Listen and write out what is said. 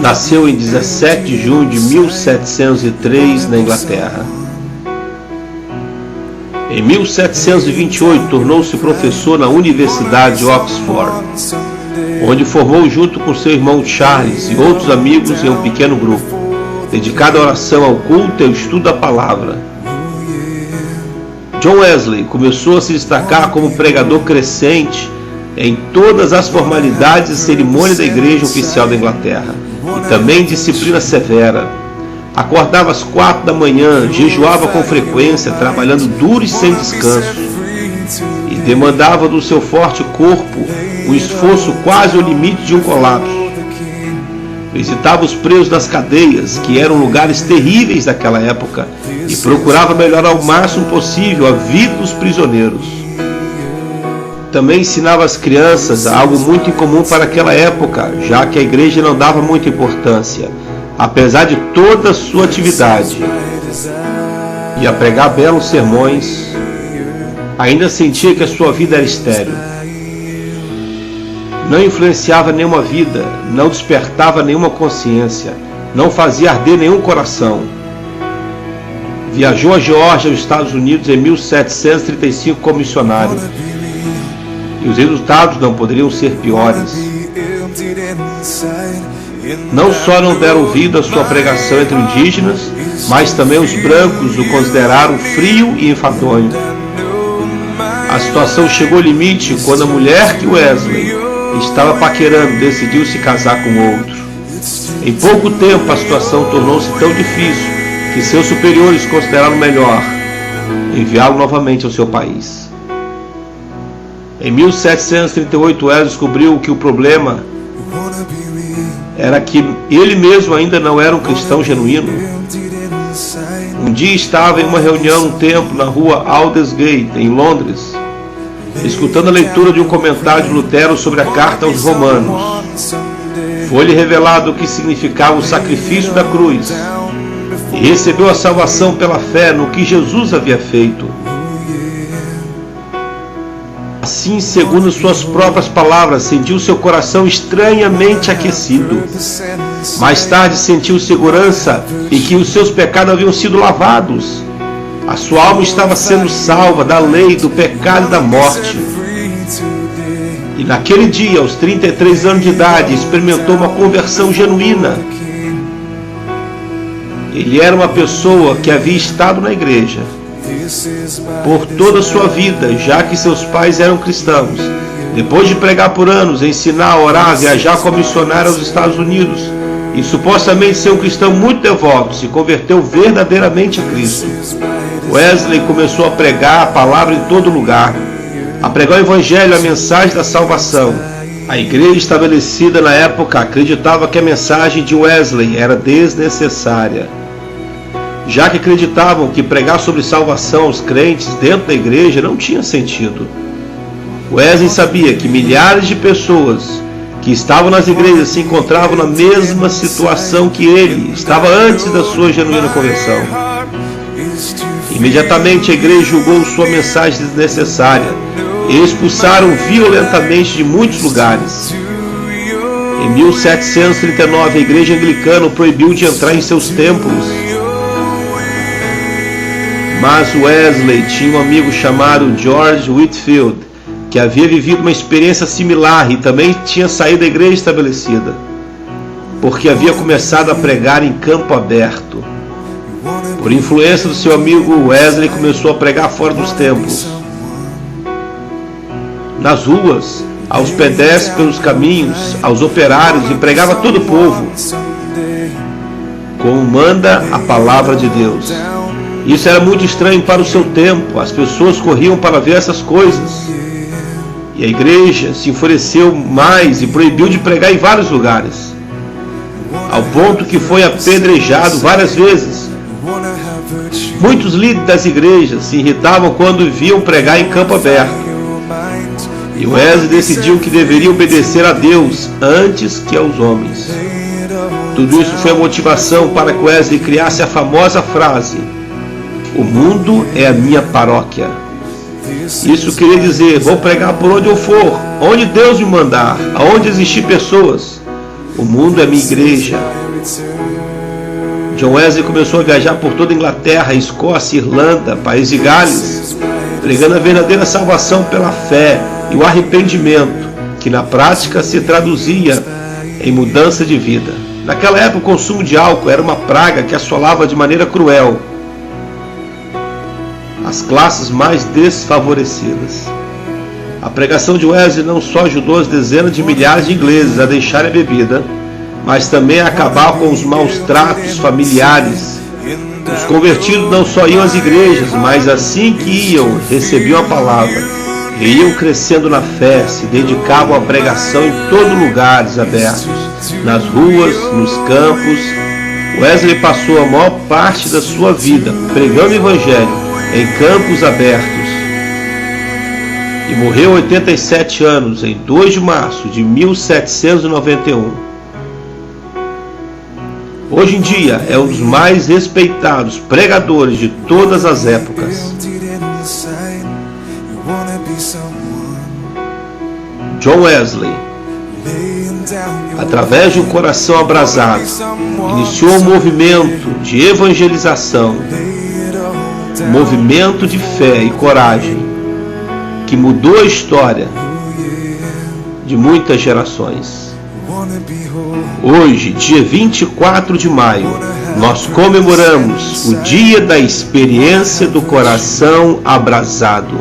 Nasceu em 17 de junho de 1703 na Inglaterra. Em 1728 tornou-se professor na Universidade de Oxford, onde formou junto com seu irmão Charles e outros amigos em um pequeno grupo, dedicado à oração, ao culto e ao estudo da palavra. John Wesley começou a se destacar como pregador crescente em todas as formalidades e cerimônias da igreja oficial da Inglaterra, e também em disciplina severa. Acordava às 4 da manhã, jejuava com frequência, trabalhando duro e sem descanso, e demandava do seu forte corpo um esforço quase ao limite de um colapso. Visitava os presos nas cadeias, que eram lugares terríveis daquela época, e procurava melhorar o máximo possível a vida dos prisioneiros. Também ensinava as crianças algo muito incomum para aquela época, já que a igreja não dava muita importância, apesar de toda a sua atividade. E a pregar belos sermões, ainda sentia que a sua vida era estéril. Não influenciava nenhuma vida, não despertava nenhuma consciência, não fazia arder nenhum coração. Viajou a Geórgia, aos Estados Unidos, em 1735 como missionário. E os resultados não poderiam ser piores. Não só não deram ouvido à sua pregação entre indígenas, mas também os brancos o consideraram frio e enfadonho. A situação chegou ao limite quando a mulher que Wesley estava paquerando decidiu se casar com outro. Em pouco tempo a situação tornou-se tão difícil que seus superiores consideraram melhor enviá-lo novamente ao seu país. Em 1738 Wesley descobriu que o problema era que ele mesmo ainda não era um cristão genuíno. Um dia estava em uma reunião no templo na rua Aldersgate, em Londres, escutando a leitura de um comentário de Lutero sobre a carta aos Romanos. Foi-lhe revelado o que significava o sacrifício da cruz, e recebeu a salvação pela fé no que Jesus havia feito. Assim, segundo suas próprias palavras, sentiu seu coração estranhamente aquecido. Mais tarde sentiu segurança e que os seus pecados haviam sido lavados. A sua alma estava sendo salva da lei, do pecado e da morte. E naquele dia, aos 33 anos de idade, experimentou uma conversão genuína. Ele era uma pessoa que havia estado na igreja por toda a sua vida, já que seus pais eram cristãos. Depois de pregar por anos, ensinar, orar, viajar como missionário aos Estados Unidos e supostamente ser um cristão muito devoto, se converteu verdadeiramente a Cristo. Wesley começou a pregar a palavra em todo lugar, a pregar o evangelho, a mensagem da salvação. A igreja estabelecida na época acreditava que a mensagem de Wesley era desnecessária, já que acreditavam que pregar sobre salvação aos crentes dentro da igreja não tinha sentido. Wesley sabia que milhares de pessoas que estavam nas igrejas se encontravam na mesma situação que ele estava antes da sua genuína conversão. Imediatamente a igreja julgou sua mensagem desnecessária e expulsaram violentamente de muitos lugares. Em 1739 a igreja anglicana o proibiu de entrar em seus templos. Mas Wesley tinha um amigo chamado George Whitefield, que havia vivido uma experiência similar e também tinha saído da igreja estabelecida, porque havia começado a pregar em campo aberto. Por influência do seu amigo, Wesley começou a pregar fora dos templos, nas ruas, aos pedestres pelos caminhos, aos operários, e pregava a todo o povo, como manda a palavra de Deus. Isso era muito estranho para o seu tempo. As pessoas corriam para ver essas coisas. E a igreja se enfureceu mais e proibiu de pregar em vários lugares, ao ponto que foi apedrejado várias vezes. Muitos líderes das igrejas se irritavam quando viam pregar em campo aberto. E Wesley decidiu que deveria obedecer a Deus antes que aos homens. Tudo isso foi a motivação para que Wesley criasse a famosa frase: "O mundo é a minha paróquia". Isso queria dizer: vou pregar por onde eu for, onde Deus me mandar, aonde existir pessoas. O mundo é minha igreja. John Wesley começou a viajar por toda a Inglaterra, Escócia, Irlanda, País de Gales, pregando a verdadeira salvação pela fé e o arrependimento, que na prática se traduzia em mudança de vida. Naquela época, o consumo de álcool era uma praga que assolava de maneira cruel as classes mais desfavorecidas. A pregação de Wesley não só ajudou as dezenas de milhares de ingleses a deixarem a bebida, mas também a acabar com os maus tratos familiares. Os convertidos não só iam às igrejas, mas assim que iam, recebiam a palavra, e iam crescendo na fé, se dedicavam à pregação em todos os lugares abertos, nas ruas, nos campos. Wesley passou a maior parte da sua vida pregando o evangelho em campos abertos e morreu aos 87 anos, em 2 de março de 1791. Hoje em dia é um dos mais respeitados pregadores de todas as épocas. John Wesley, através de um coração abrasado, iniciou um movimento de evangelização, um movimento de fé e coragem, que mudou a história de muitas gerações. Hoje, dia 24 de maio, nós comemoramos o dia da experiência do coração abrasado.